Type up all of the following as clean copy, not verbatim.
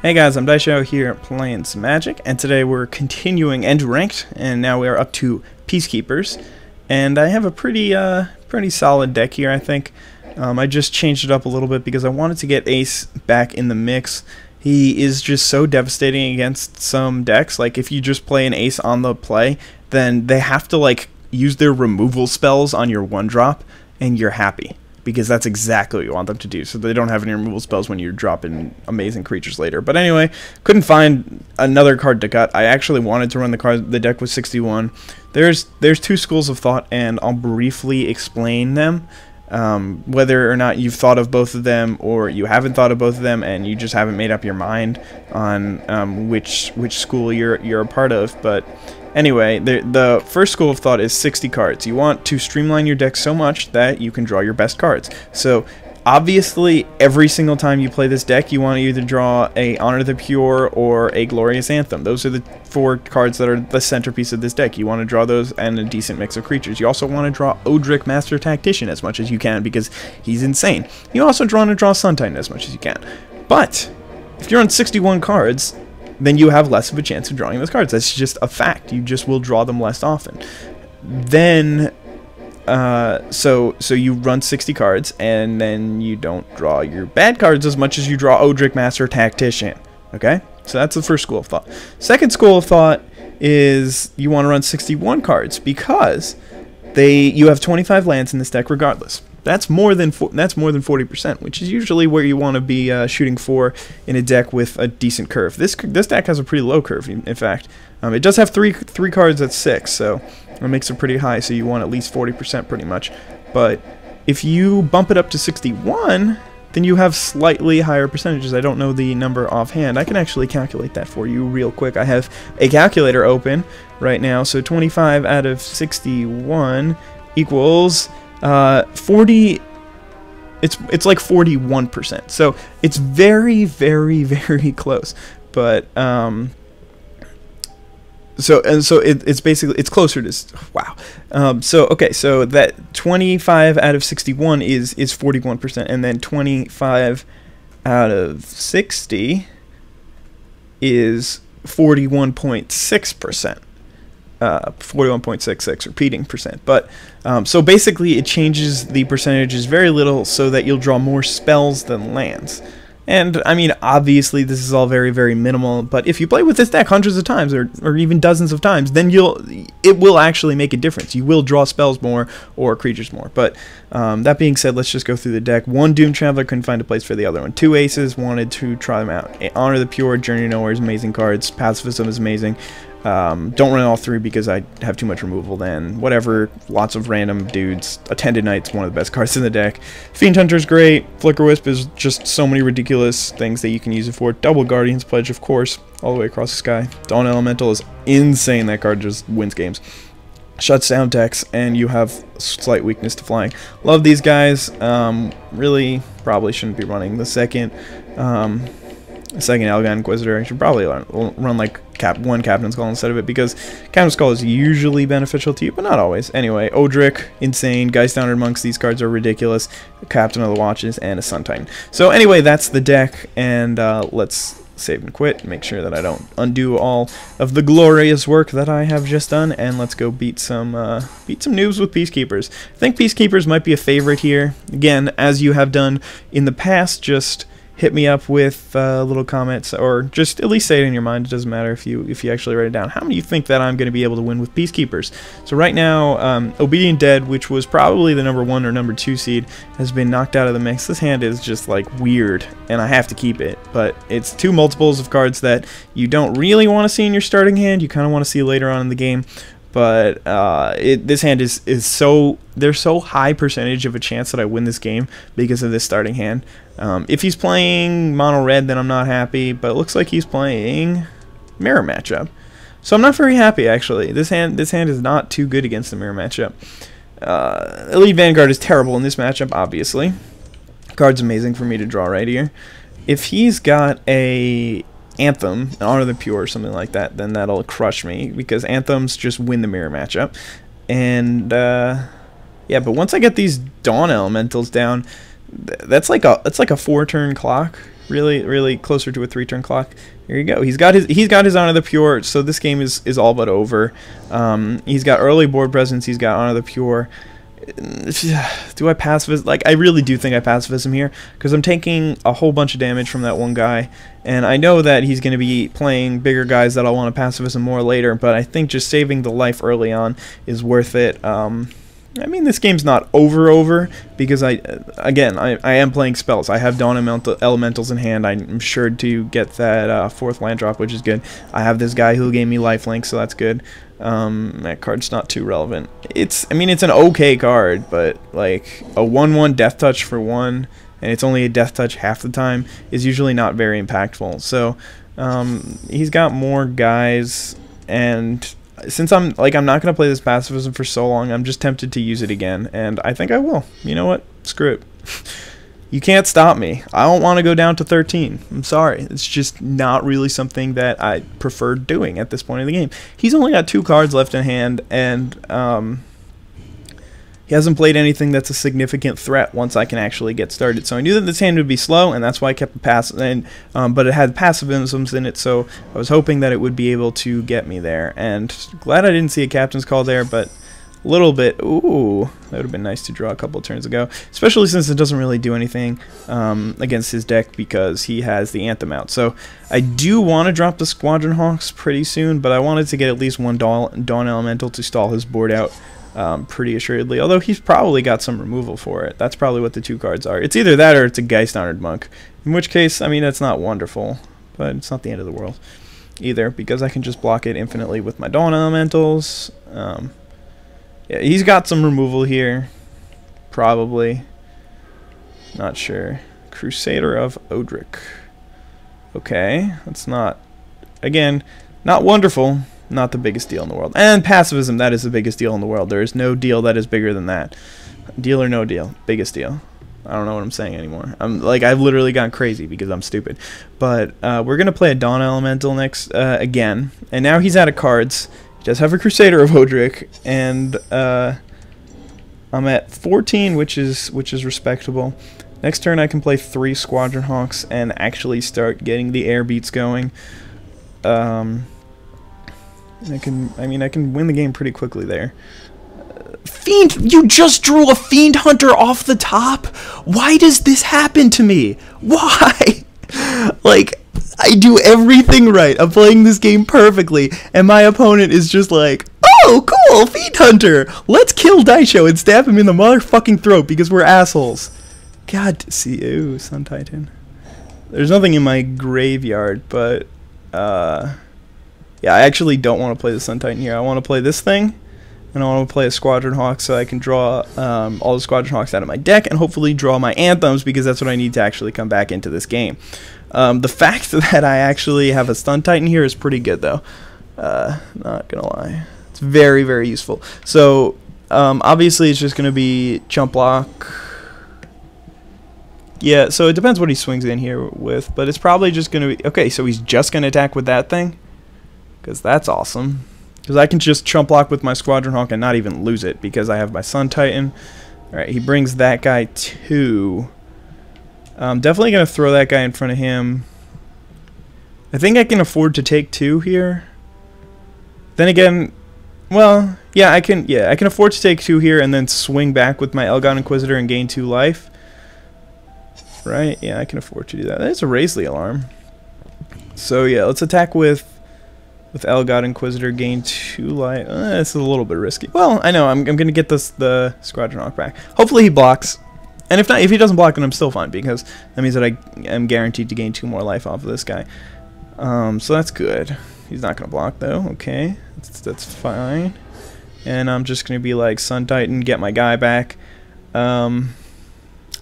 Hey guys, I'm IzDaisho here playing some Magic, and today we're continuing Enduranked, and now we are up to Peacekeepers, and I have a pretty solid deck here, I think. I just changed it up a little bit because I wanted to get Ace back in the mix. He is just so devastating against some decks. Like, if you just play an Ace on the play, then they have to, like, use their removal spells on your 1-drop, and you're happy. Because that's exactly what you want them to do, so they don't have any removal spells when you're dropping amazing creatures later. But anyway, couldn't find another card to cut. I actually wanted to run the deck with 61. There's two schools of thought, and I'll briefly explain them. Whether or not you've thought of both of them, or you haven't thought of both of them, and you just haven't made up your mind on which school you're a part of. But anyway, the first school of thought is 60 cards. You want to streamline your deck so much that you can draw your best cards. So obviously, every single time you play this deck, you want to either draw a Honor the Pure or a Glorious Anthem. Those are the 4 cards that are the centerpiece of this deck. You want to draw those and a decent mix of creatures. You also want to draw Odric, Master Tactician, as much as you can because he's insane. You also want to draw Sun Titan as much as you can. But if you're on 61 cards, then you have less of a chance of drawing those cards. That's just a fact. You just will draw them less often. Then so you run 60 cards, and then you don't draw your bad cards as much as you draw Odric, Master Tactician. Okay? So that's the first school of thought. Second school of thought is you want to run 61 cards because you have 25 lands in this deck regardless. That's more than 40%, which is usually where you want to be shooting for in a deck with a decent curve. This deck has a pretty low curve, in fact. It does have three cards at 6, so it makes it pretty high, so you want at least 40% pretty much. But if you bump it up to 61, then you have slightly higher percentages. I don't know the number offhand. I can actually calculate that for you real quick. I have a calculator open right now, so 25 out of 61 equals 40. It's like 41%. So it's very, very, very close. But it's basically, it's closer to, wow. So okay, so that 25 out of 61 is 41%, and then 25 out of 60 is 41.6%. 41.66 repeating percent. But so basically it changes the percentages very little so that you'll draw more spells than lands. And I mean, obviously this is all very, very minimal, but if you play with this deck hundreds of times or even dozens of times, then it will actually make a difference. You will draw spells more or creatures more. But that being said, let's just go through the deck. 1 Doom Traveler, couldn't find a place for the other one. 2 Aces, wanted to try them out. Honor the Pure, Journey to Nowhere is amazing cards. Pacifism is amazing. Don't run all 3 because I have too much removal then. Whatever, lots of random dudes. Attended Knight's one of the best cards in the deck. Fiend Hunter's great. Flicker Wisp is just so many ridiculous things that you can use it for. Double Guardian's Pledge, of course, all the way across the sky. Dawn Elemental is insane. That card just wins games. Shuts down decks, and you have slight weakness to flying. Love these guys. Really, probably shouldn't be running the second Algon Inquisitor. I should probably run like one Captain's Call instead of it, because Captain's Call is usually beneficial to you, but not always. Anyway, Odric, insane. Geist Downed Monks, these cards are ridiculous. Captain of the Watches, and a Sun Titan. So anyway, that's the deck, and let's save and quit. Make sure that I don't undo all of the glorious work that I have just done, and let's go beat some noobs with Peacekeepers. I think Peacekeepers might be a favorite here. Again, as you have done in the past, just hit me up with little comments, or just at least say it in your mind. It doesn't matter if you actually write it down. How many do you think that I'm going to be able to win with Peacekeepers? So right now, Obedient Dead, which was probably the number 1 or number 2 seed, has been knocked out of the mix. This hand is just like weird, and I have to keep it. But it's 2 multiples of cards that you don't really want to see in your starting hand. You kind of want to see later on in the game. But this hand is so, there's so high percentage of a chance that I win this game because of this starting hand. If he's playing mono red, then I'm not happy, but it looks like he's playing mirror matchup, so I'm not very happy actually. This hand is not too good against the mirror matchup. Elite Vanguard is terrible in this matchup, obviously. Card's amazing for me to draw right here. If he's got a Anthem, an Honor the Pure, or something like that, then that'll crush me, because Anthems just win the mirror matchup. And yeah, but once I get these Dawn Elementals down, that's like a 4-turn clock, really closer to a 3-turn clock. Here you go. He's got his Honor the Pure, so this game is all but over. He's got early board presence. He's got Honor the Pure. Do I pacifist? Like, I really do think I pacifist him here because I'm taking a whole bunch of damage from that one guy, and I know that he's going to be playing bigger guys that I'll want to pacifist him more later, but I think just saving the life early on is worth it. I mean, this game's not over because I am playing spells. I have Dawn Elementals in hand. I'm sure to get that 4th land drop, which is good. I have this guy who gave me lifelink, so that's good. That card's not too relevant. I mean, it's an okay card, but like a 1/1 Death Touch for 1, and it's only a Death Touch half the time, is usually not very impactful. So he's got more guys, and since I'm not gonna play this pacifism for so long, I'm just tempted to use it again, and I think I will. You know what? Screw it. You can't stop me. I don't want to go down to 13. I'm sorry. It's just not really something that I prefer doing at this point in the game. He's only got 2 cards left in hand, and he hasn't played anything that's a significant threat once I can actually get started. So I knew that this hand would be slow, and that's why I kept it passive. But it had passivisms in it, so I was hoping that it would be able to get me there. And glad I didn't see a captain's call there, but a little bit. Ooh, that would have been nice to draw a couple of turns ago, especially since it doesn't really do anything against his deck because he has the Anthem out. So I do want to drop the Squadron Hawks pretty soon, but I wanted to get at least one Dawn Elemental to stall his board out pretty assuredly, although he's probably got some removal for it. That's probably what the 2 cards are. It's either that or it's a Geist Honored Monk, in which case, I mean, that's not wonderful, but it's not the end of the world either because I can just block it infinitely with my Dawn Elementals. Yeah, he's got some removal here, probably. Not sure. Crusader of Odric. Okay, that's not, again, not wonderful. Not the biggest deal in the world. And pacifism, that is the biggest deal in the world. There is no deal that is bigger than that. Deal or no deal. Biggest deal. I don't know what I'm saying anymore. I've literally gone crazy because I'm stupid. But we're going to play a Dawn Elemental next again. And now he's out of cards. He does have a Crusader of Odric. And I'm at 14, which is respectable. Next turn I can play 3 Squadron Hawks and actually start getting the air beats going. I can win the game pretty quickly there. Fiend, you just drew a Fiend Hunter off the top? Why does this happen to me? Why? Like, I do everything right. I'm playing this game perfectly, and my opponent is just like, oh, cool, Fiend Hunter. Let's kill IzDaisho and stab him in the motherfucking throat because we're assholes. God, see, ooh, Sun Titan. There's nothing in my graveyard, but, yeah, I actually don't want to play the Sun Titan here. I want to play this thing, and I want to play a Squadron Hawk so I can draw all the Squadron Hawks out of my deck and hopefully draw my Anthems because that's what I need to actually come back into this game. The fact that I actually have a Stun Titan here is pretty good, though. Not gonna lie. It's very, very useful. So, obviously it's just going to be Chump Block. Yeah, so it depends what he swings in here with, but it's probably just going to be... Okay, so he's just going to attack with that thing? Because that's awesome. Because I can just Chump Block with my Squadron Hawk and not even lose it because I have my Sun Titan. Alright, he brings that guy too. I'm definitely going to throw that guy in front of him. I think I can afford to take 2 here. Then again, well, yeah, I can afford to take 2 here and then swing back with my Elgon Inquisitor and gain 2 life. Right? Yeah, I can afford to do that. That's a Raisley alarm. So yeah, let's attack with Elgon Inquisitor, gain 2 life. This is a little bit risky. Well, I know I'm gonna get the Squadron Hawk back. Hopefully he blocks, and if not, if he doesn't block, then I'm still fine because that means that I am guaranteed to gain 2 more life off of this guy. So that's good. He's not gonna block though. Okay, that's fine. And I'm just gonna be like Sun Titan, get my guy back.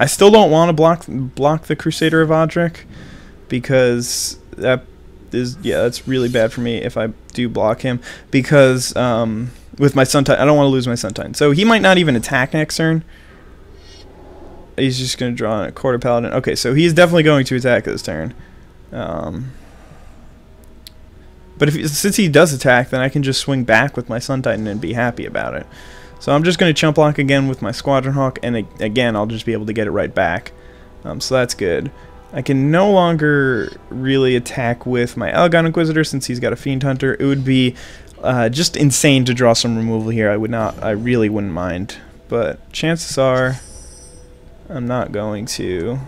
I still don't want to block the Crusader of Odric because that's really bad for me if I do block him because with my Sun Titan, I don't want to lose my Sun Titan. So he might not even attack next turn. He's just going to draw a Quarter Paladin. Okay, so he's definitely going to attack this turn. But since he does attack, then I can just swing back with my Sun Titan and be happy about it. So I'm just going to Chump Block again with my Squadron Hawk, and again, I'll just be able to get it right back. So that's good. I can no longer really attack with my Algon Inquisitor since he's got a Fiend Hunter. It would be just insane to draw some removal here. I really wouldn't mind. But chances are I'm not going to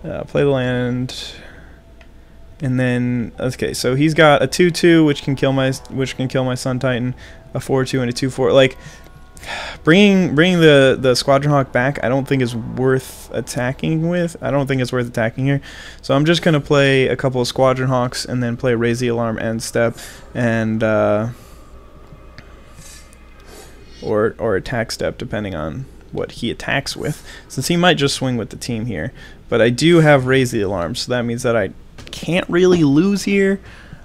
play the land. And then, okay, so he's got a 2/2 which can kill my Sun Titan, a 4/2 and a 2/4. Like, bringing the Squadron Hawk back, I don't think is worth attacking with. I don't think it's worth attacking here. So I'm just gonna play a couple of Squadron Hawks and then play Raise the Alarm end step and or attack step depending on what he attacks with, since he might just swing with the team here. But I do have Raise the Alarm, so that means that I can't really lose here.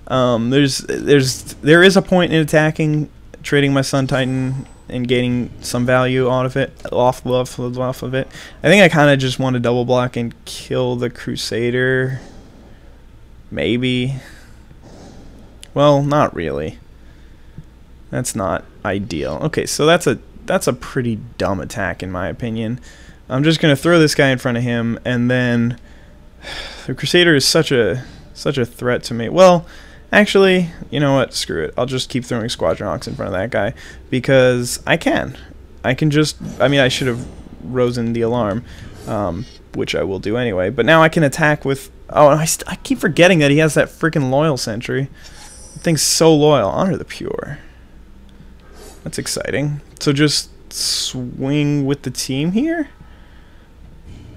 There is a point in attacking, trading my Sun Titan and gaining some value out of it, off of it. I think I kind of just want to double block and kill the Crusader. Maybe. Well, not really. That's not ideal. Okay, so that's a pretty dumb attack in my opinion. I'm just gonna throw this guy in front of him, and then the Crusader is such a threat to me. Well, actually, you know what? Screw it. I'll just keep throwing Squadron Hawks in front of that guy because I can just. I mean, I should have Rosen the Alarm, which I will do anyway. But now I can attack with. Oh, I keep forgetting that he has that freaking Loyal Sentry. That thing's so loyal. Honor the Pure. That's exciting. So just swing with the team here.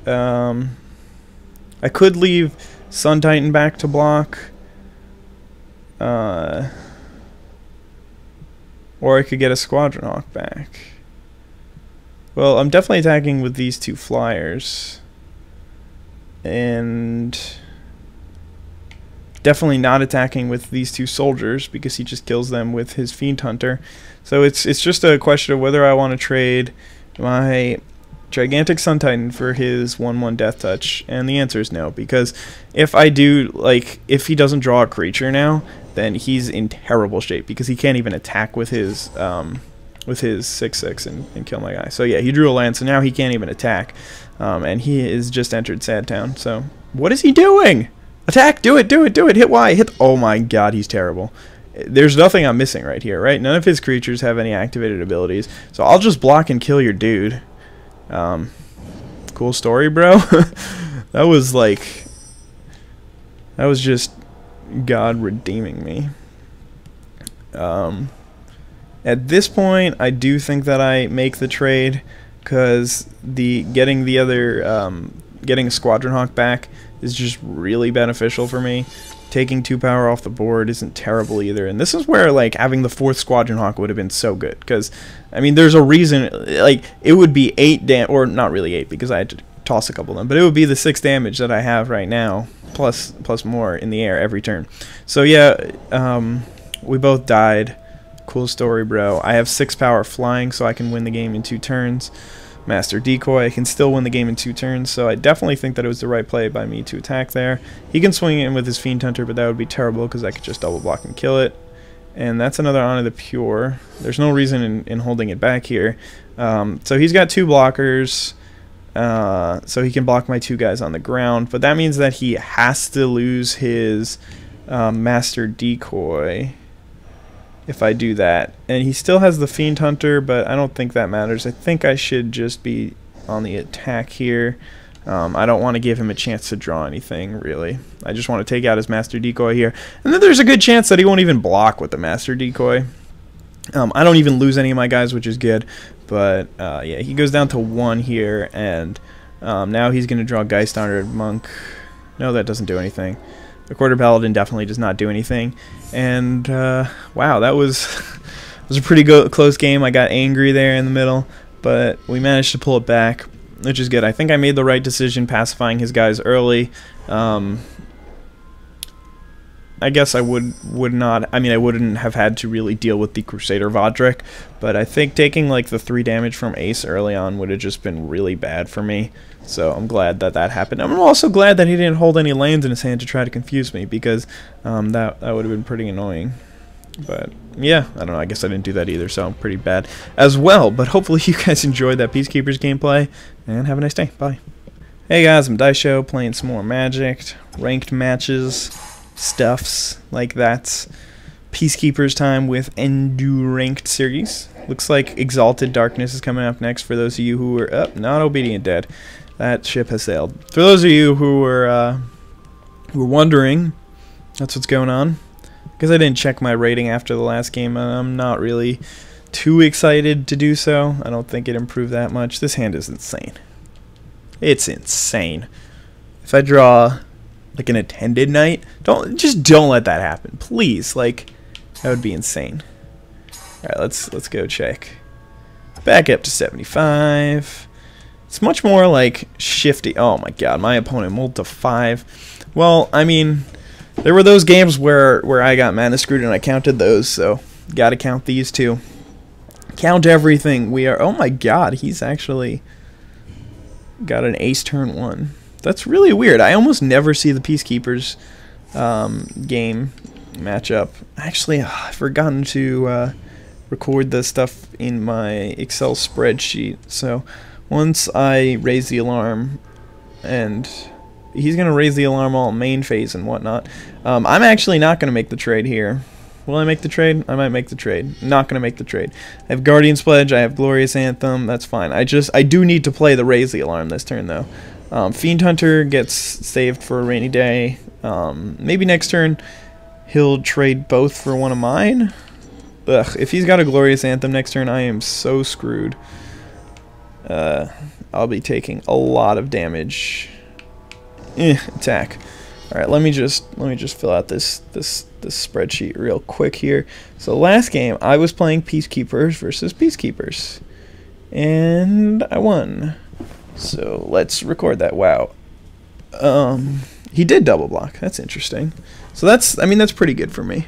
I could leave Sun Titan back to block. Or I could get a Squadron Hawk back. Well, I'm definitely attacking with these two flyers. And definitely not attacking with these two soldiers because he just kills them with his Fiend Hunter. So it's just a question of whether I want to trade my gigantic Sun Titan for his 1/1 Death Touch, and the answer is no, because if I do, like, if he doesn't draw a creature now, then he's in terrible shape because he can't even attack with his 6/6 and kill my guy. So yeah, he drew a land, so now he can't even attack, and he is just entered Sad Town. So what is he doing? Attack! Do it! Do it! Do it! Hit Y! Hit! Oh my God, he's terrible. There's nothing I'm missing right here, right? None of his creatures have any activated abilities, so I'll just block and kill your dude. Cool story, bro. That was just God redeeming me. At this point, I do think that I make the trade because getting a Squadron Hawk back is just really beneficial for me. Taking 2 power off the board isn't terrible either, and this is where, like, having the 4th Squadron Hawk would have been so good, because I mean there's a reason, like, it would be 8 or not really 8 because I had to toss a couple of them, but it would be the 6 damage that I have right now plus more in the air every turn. So yeah, we both died. Cool story, bro. I have 6 power flying, so I can win the game in 2 turns. Master Decoy, I can still win the game in 2 turns, so I definitely think that it was the right play by me to attack there. He can swing in with his Fiend Hunter, but that would be terrible because I could just double block and kill it. And that's another Honor the Pure. There's no reason in holding it back here. So he's got 2 blockers, so he can block my 2 guys on the ground, but that means that he has to lose his Master Decoy if I do that. And he still has the Fiend Hunter, but I don't think that matters. I think I should just be on the attack here. I don't want to give him a chance to draw anything, really. I just want to take out his Master Decoy here. And then there's a good chance that he won't even block with the Master Decoy. I don't even lose any of my guys, which is good. But yeah, he goes down to 1 here, and now he's going to draw Geist Honored Monk. No, that doesn't do anything. The Quarter Paladin definitely does not do anything. And wow, that was a pretty close game. I got angry there in the middle, but we managed to pull it back, which is good. I think I made the right decision pacifying his guys early. I guess I would not. I mean, I wouldn't have had to really deal with the Crusader Vodric, but I think taking like the 3 damage from Ace early on would have just been really bad for me. So I'm glad that that happened. I'm also glad that he didn't hold any lands in his hand to try to confuse me, because that would have been pretty annoying. But yeah, I don't know. I guess I didn't do that either, so I'm pretty bad as well. But hopefully you guys enjoyed that Peacekeepers gameplay, and have a nice day. Bye. Hey guys, I'm IzDaisho playing some more Magic, ranked matches, stuffs like that. Peacekeepers time with Enduranked series. Looks like Exalted Darkness is coming up next for those of you who were not Obedient Dead. That ship has sailed. For those of you who were wondering, that's what's going on. Because I didn't check my rating after the last game, and I'm not really too excited to do so. I don't think it improved that much. This hand is insane. It's insane. If I draw like an attended knight, don't let that happen, please. Like, that would be insane. All right, let's go check. Back up to 75. It's much more like shifty. Oh my god, my opponent mulled to 5. Well, I mean, there were those games where I got mana screwed and I counted those, so gotta count these too. Count everything. We are. Oh my god, he's actually got an ace turn 1. That's really weird. I almost never see the Peacekeepers game matchup. Actually, I've forgotten to record this stuff in my Excel spreadsheet. So once I raise the alarm, and he's going to raise the alarm all main phase and whatnot, I'm actually not going to make the trade here. Will I make the trade? I might make the trade. Not going to make the trade. I have Guardian's Pledge. I have Glorious Anthem. That's fine. I do need to play the Raise the Alarm this turn, though. Fiend Hunter gets saved for a rainy day. Maybe next turn he'll trade both for one of mine. Ugh, if he's got a Glorious Anthem next turn, I am so screwed. I'll be taking a lot of damage. Attack. All right, let me just fill out this spreadsheet real quick here. So last game I was playing Peacekeepers versus Peacekeepers, and I won. So let's record that. Wow. He did double block. That's interesting. So that's pretty good for me,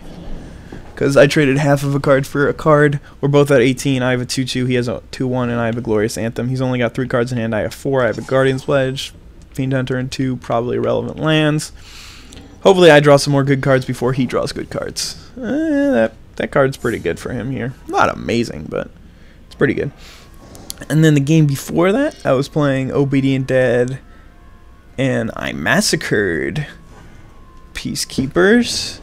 because I traded half of a card for a card. We're both at 18. I have a 2/2. He has a 2/1, and I have a Glorious Anthem. He's only got 3 cards in hand. I have 4. I have a Guardian's Pledge, Fiend Hunter, and 2 probably irrelevant lands. Hopefully I draw some more good cards before he draws good cards. That card's pretty good for him here. Not amazing, but it's pretty good. And then the game before that, I was playing Obedient Dead, and I massacred Peacekeepers.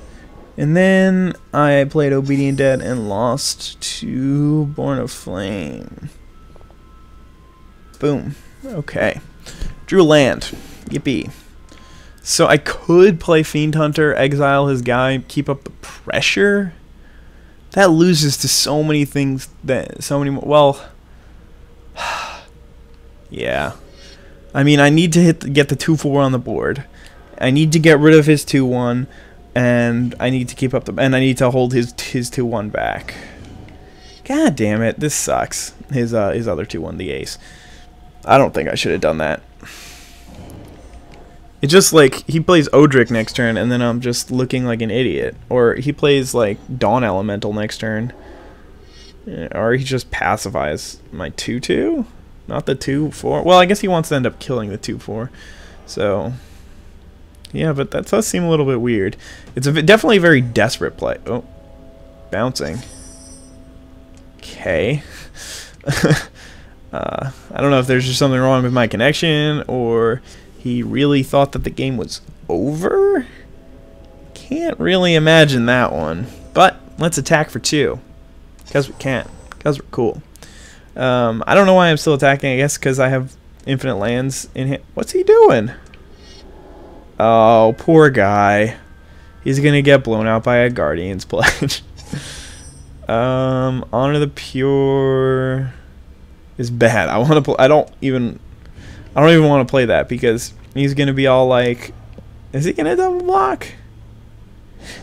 And then I played Obedient Dead and lost to Born of Flame. Boom. Okay. Drew land. Yippee. So I could play Fiend Hunter, exile his guy, keep up the pressure. That loses to so many things, well, yeah. I mean, I need to get the 2/4 on the board. I need to get rid of his 2/1, and I need to keep up and I need to hold his 2/1 back. God damn it, this sucks. His other 2/1, the ace. I don't think I should have done that. It's just like he plays Odric next turn, and then I'm just looking like an idiot. Or he plays like Dawn Elemental next turn. Or he just pacifies my 2/2? Not the 2/4. Well, I guess he wants to end up killing the 2/4. So, yeah, but that does seem a little bit weird. It's definitely a very desperate play. Oh, bouncing. Okay. I don't know if there's just something wrong with my connection, or he really thought that the game was over? Can't really imagine that one. But let's attack for 2. Because we can. Because we're cool. I don't know why I'm still attacking. I guess because I have infinite lands in him. What's he doing? Oh, poor guy. He's going to get blown out by a Guardian's Pledge. Honor the Pure is bad. I don't even want to play that, because he's going to be all like, is he going to double block?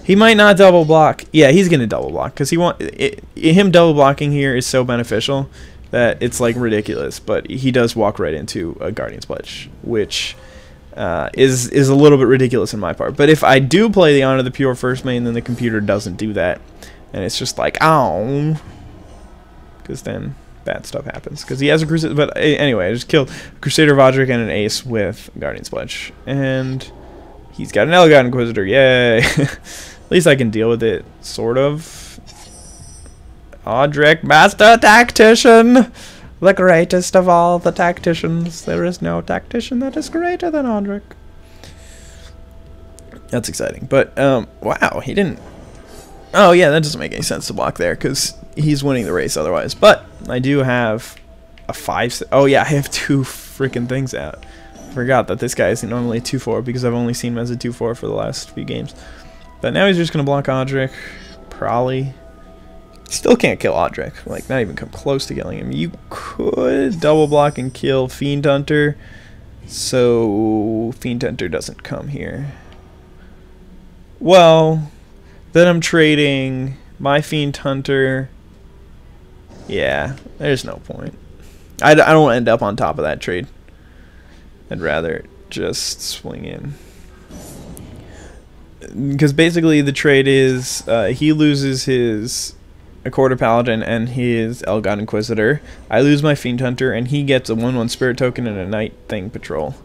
He might not double block. Yeah, he's going to double block, because him double blocking here is so beneficial that it's like ridiculous. But he does walk right into a Guardian's Pledge, which is a little bit ridiculous in my part. But if I do play the Honor the Pure first main, then the computer doesn't do that, and it's just like, ow, because then bad stuff happens, because he has a Crusader. But anyway, I just killed Crusader Vodric and an ace with Guardian's Pledge, and he's got an Elegant Inquisitor. Yay! At least I can deal with it, sort of. Audric, Master Tactician. The greatest of all the tacticians. There is no tactician that is greater than Odric. That's exciting. But, wow, he didn't... Oh, yeah, that doesn't make any sense to block there, because he's winning the race otherwise. But I do have a 5... Oh, yeah, I have 2 freaking things out. I forgot that this guy isn't normally a 2-4, because I've only seen him as a 2-4 for the last few games. But now he's just going to block Odric. Probably. Still can't kill Odric. Like, not even come close to killing him. You could double block and kill Fiend Hunter. So, Fiend Hunter doesn't come here. Well, then I'm trading my Fiend Hunter. Yeah, there's no point. I don't want to end up on top of that trade. I'd rather just swing in. Because basically the trade is he loses his Accorder Paladin and his Elgon Inquisitor. I lose my Fiend Hunter and he gets a 1/1 Spirit Token and a Night Thing Patrol.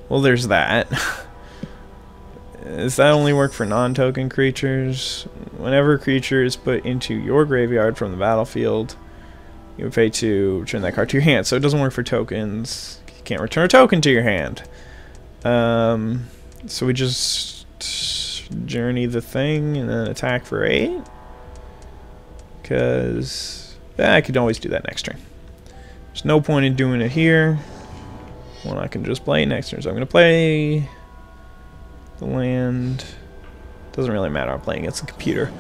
Well, there's that. Does that only work for non-token creatures? Whenever a creature is put into your graveyard from the battlefield, you would pay to return that card to your hand. So it doesn't work for tokens. You can't return a token to your hand. So we just journey the thing and then attack for 8. Because I could always do that next turn. There's no point in doing it here when I can just play it next turn. So I'm going to play the land. Doesn't really matter. I'm playing against the computer.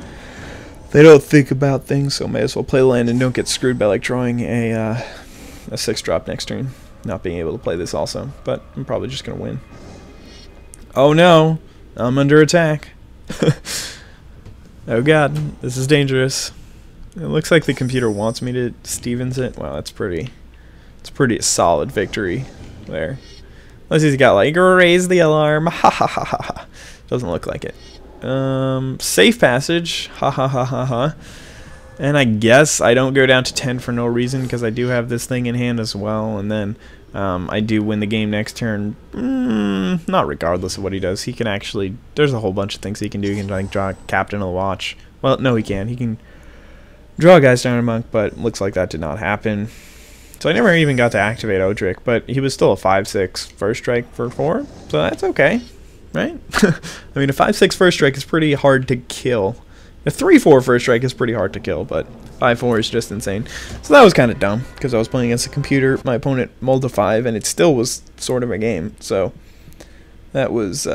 They don't think about things, so may as well play the land and don't get screwed by like drawing a 6-drop next turn. Not being able to play this also, but I'm probably just going to win. Oh no, I'm under attack. Oh god, this is dangerous. It looks like the computer wants me to Stevens it. Wow, it's pretty solid victory there. Unless he's got like raise the alarm. Ha ha ha ha ha. Doesn't look like it. Safe passage. Ha ha ha ha ha. And I guess I don't go down to 10 for no reason because I do have this thing in hand as well. And then I do win the game next turn. Not regardless of what he does. He can actually... There's a whole bunch of things he can do. He can like draw Captain of the Watch. Well, no he can. He can draw Guy's Down Monk, but looks like that did not happen. So I never even got to activate Odric, but he was still a 5/6 first strike for 4. So that's okay, right? I mean, a 5/6 first strike is pretty hard to kill. A 3/4 first strike is pretty hard to kill, but 5/4 is just insane. So that was kind of dumb, because I was playing against a computer. My opponent mulled a 5, and it still was sort of a game. So that was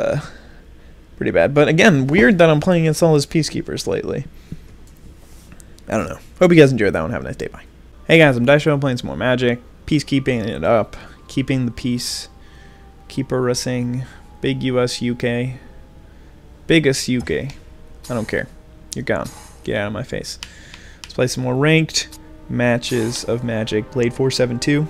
pretty bad. But again, weird that I'm playing against all his Peacekeepers lately. I don't know. Hope you guys enjoyed that one. Have a nice day. Bye. Hey guys, I'm IzDaisho. I'm playing some more Magic. Peacekeeping it up. Keeping the peace. Keeper-ing. Big US UK. Biggest UK. I don't care. You're gone. Get out of my face. Let's play some more ranked matches of Magic. Blade 472.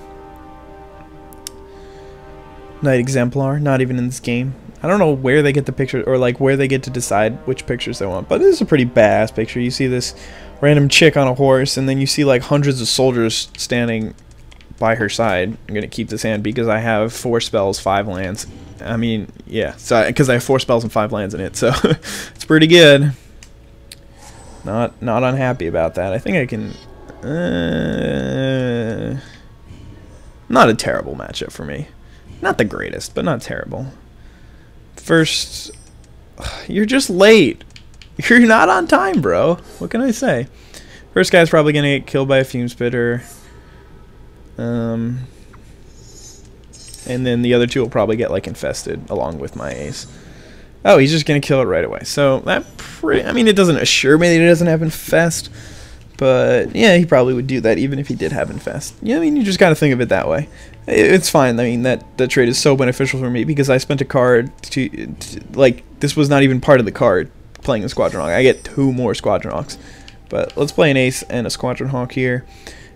Knight Exemplar. Not even in this game. I don't know where they get the picture, or like where they get to decide which pictures they want. But this is a pretty badass picture. You see this random chick on a horse, and then you see like hundreds of soldiers standing by her side. I'm gonna keep this hand because I have 4 spells, 5 lands. I mean, yeah, so because I have 4 spells and 5 lands in it, so it's pretty good. Not unhappy about that. I think I can. Not a terrible matchup for me. Not the greatest, but not terrible. First, you're just late. You're not on time, bro. What can I say? First guy's probably going to get killed by a Fume Spitter. And then the other 2 will probably get, like, infested along with my ace. Oh, he's just going to kill it right away. So, that I mean, it doesn't assure me that he doesn't have infest. But, yeah, he probably would do that even if he did have infest. Yeah, I mean, you just got to think of it that way. It's fine. I mean, that trade is so beneficial for me because I spent a card to like, this was not even part of the card. Playing a Squadron Hawk. I get 2 more Squadron Hawks. But let's play an Ace and a Squadron Hawk here.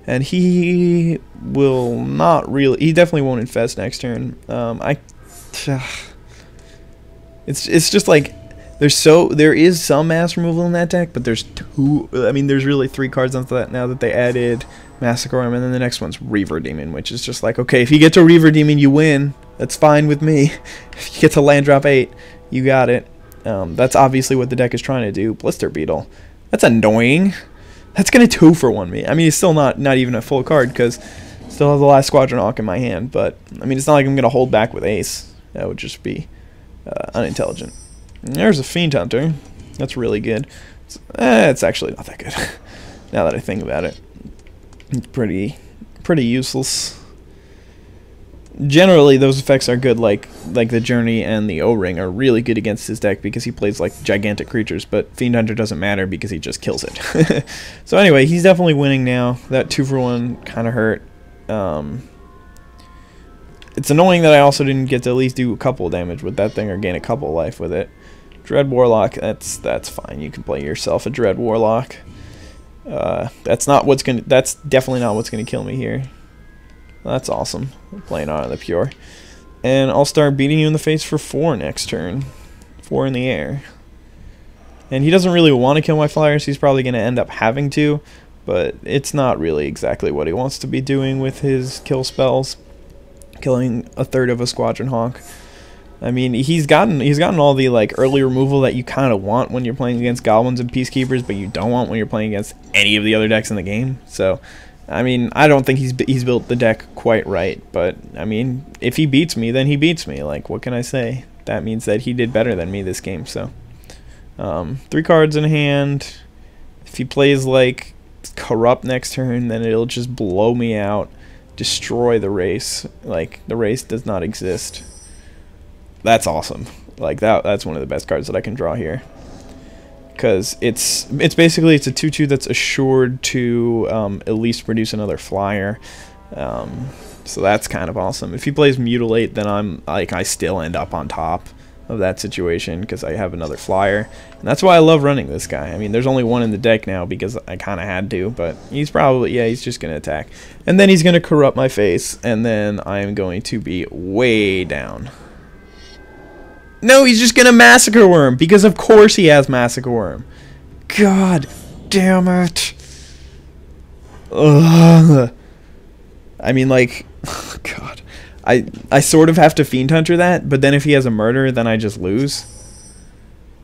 And he will not really... He definitely won't infest next turn. It's just like... There is some mass removal in that deck, but there's 2... I mean, there's really 3 cards onto that now that they added Massacre Arm, and then the next one's Reaver Demon, which is just like, okay, if you get to Reaver Demon, you win. That's fine with me. If you get to land drop 8, you got it. That's obviously what the deck is trying to do. Blister Beetle. That's annoying. That's going to 2-for-1 me. I mean, it's still not even a full card because Still have the last Squadron Hawk in my hand, but I mean, it's not like I'm gonna hold back with Ace. That would just be unintelligent. And there's a Fiend Hunter. That's really good. It's actually not that good. Now that I think about it, it's pretty useless. Generally, those effects are good, like the Journey and the O-Ring are really good against his deck because he plays like gigantic creatures, but Fiend Hunter doesn't matter because he just kills it. So anyway, he's definitely winning now. That 2-for-1 kind of hurt. It's annoying that I also didn't get to at least do a couple of damage with that thing or gain a couple of life with it. Dread Warlock, that's fine. You can play yourself a Dread Warlock. That's definitely not what's gonna kill me here. That's awesome. I'm playing Honor the Pure. And I'll start beating you in the face for 4 next turn. 4 in the air. And he doesn't really want to kill my flyers. He's probably going to end up having to. But it's not really exactly what he wants to be doing with his kill spells. Killing a third of a Squadron Hawk. I mean, he's gotten all the like early removal that you kind of want when you're playing against Goblins and Peacekeepers, but you don't want when you're playing against any of the other decks in the game. So, I mean, I don't think he's built the deck quite right, but I mean, if he beats me, then he beats me. Like, what can I say? That means that he did better than me this game. So, 3 cards in hand. If he plays like Corrupt next turn, then it'll just blow me out, destroy the race. Like, the race does not exist. That's awesome. Like that's one of the best cards that I can draw here. Because it's basically a 2/2 that's assured to at least produce another flyer. So that's kind of awesome. If he plays Mutilate, then I still end up on top of that situation because I have another flyer. And that's why I love running this guy. I mean, there's only one in the deck now because I kind of had to, but he's probably, yeah, he's just going to attack. And then he's going to corrupt my face, and then I am going to be way down. No, he's just gonna Massacre Worm, because of course he has Massacre Worm. God damn it. Ugh. I mean, like, oh God. I sort of have to Fiend Hunter that, but then if he has a Murder, then I just lose.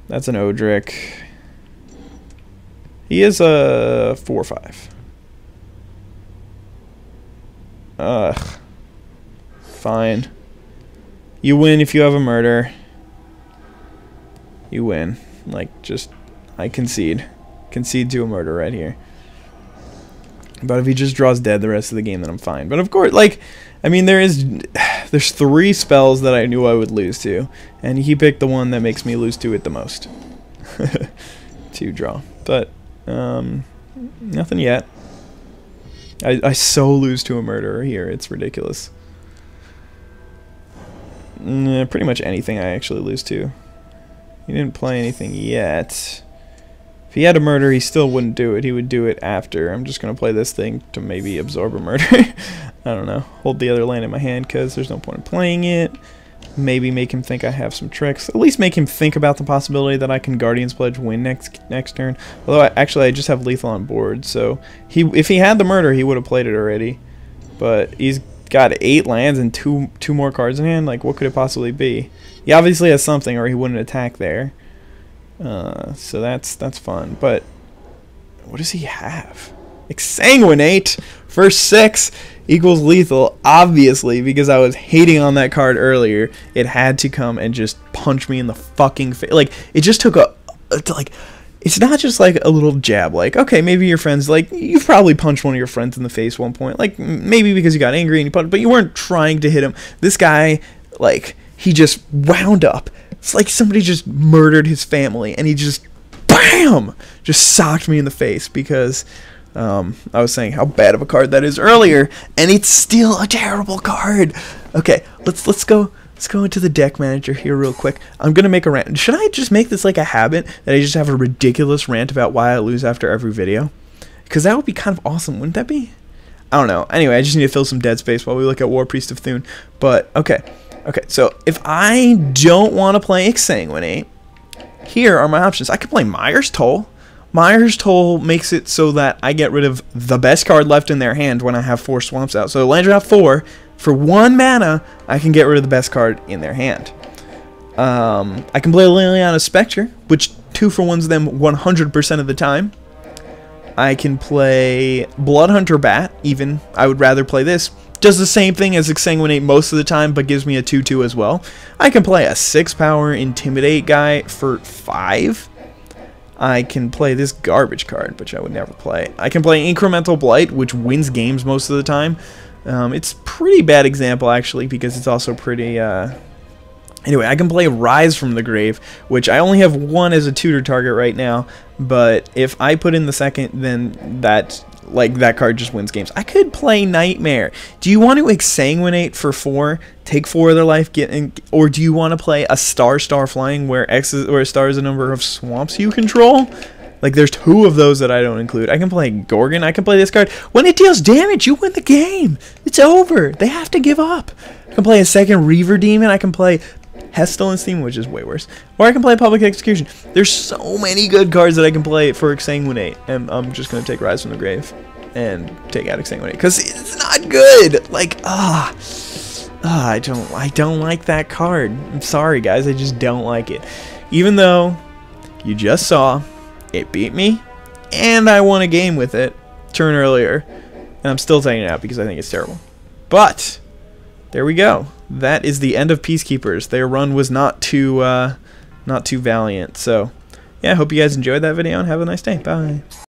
That's an Odric. He is a 4/5. Ugh. Fine. You win if you have a Murder. You win. Like, just, I concede. Concede to a Murder right here. But if he just draws dead the rest of the game, then I'm fine. But of course, like, I mean, there's 3 spells that I knew I would lose to, and he picked the one that makes me lose to it the most. 2 draw. But, nothing yet. I so lose to a Murderer here. It's ridiculous. Pretty much anything I actually lose to. He didn't play anything yet. If he had a Murder, he still wouldn't do it. He would do it after. I'm just going to play this thing to maybe absorb a Murder. I don't know. Hold the other land in my hand because there's no point in playing it. Maybe make him think I have some tricks. At least make him think about the possibility that I can Guardian's Pledge win next turn. Although, I just have Lethal on board. So, if he had the Murder, he would have played it already. But he's got 8 lands and two more cards in hand. Like, what could it possibly be? He obviously has something, or he wouldn't attack there. So that's fun. But what does he have? Exsanguinate for 6 equals lethal. Obviously, because I was hating on that card earlier, it had to come and just punch me in the fucking face. Like, it just took like. It's not just like a little jab, like, okay, maybe your friends, like, you've probably punched one of your friends in the face one point, like, maybe because you got angry and you punched, but you weren't trying to hit him. This guy, like, he just wound up. It's like somebody just murdered his family, and he just, BAM! Just socked me in the face because I was saying how bad of a card that is earlier, and it's still a terrible card. Okay, let's go. Let's go into the deck manager here real quick. I'm going to make a rant. Should I just make this like a habit that I just have a ridiculous rant about why I lose after every video? Because that would be kind of awesome, wouldn't that be? I don't know. Anyway, I just need to fill some dead space while we look at War Priest of Thune. But, okay. Okay, so if I don't want to play Exsanguinate, here are my options. I could play Myers Toll. Myers Toll makes it so that I get rid of the best card left in their hand when I have 4 swamps out. So land drop 4. For 1 mana, I can get rid of the best card in their hand. I can play Liliana's Spectre, which 2-for-1s them 100% of the time. I can play Bloodhunter Bat, even. I would rather play this does the same thing as Exsanguinate most of the time, but gives me a 2/2 as well. I can play a 6-power Intimidate guy for 5. I can play this garbage card, which I would never play. I can play Incremental Blight, which wins games most of the time. It's a pretty bad example, actually, because it's also pretty... Anyway, I can play Rise from the Grave, which I only have 1 as a tutor target right now, but if I put in the second, then that card just wins games. I could play Nightmare. Do you want to Exsanguinate for 4, take 4 of their life, or do you want to play a Star Flying where a star is the number of swamps you control? Like, there's 2 of those that I don't include. I can play Gorgon. I can play this card. When it deals damage, you win the game. It's over. They have to give up. I can play a second Reaver Demon. I can play Pestilence Theme, which is way worse. Or I can play Public Execution. There's so many good cards that I can play for Exsanguinate. And I'm just going to take Rise from the Grave and take out Exsanguinate. Because it's not good. Like, I don't like that card. I'm sorry, guys. I just don't like it. Even though you just saw it beat me, and I won a game with it turn earlier. And I'm still taking it out because I think it's terrible. But there we go. That is the end of Peacekeepers. Their run was not too valiant. So, yeah, I hope you guys enjoyed that video, and have a nice day. Bye.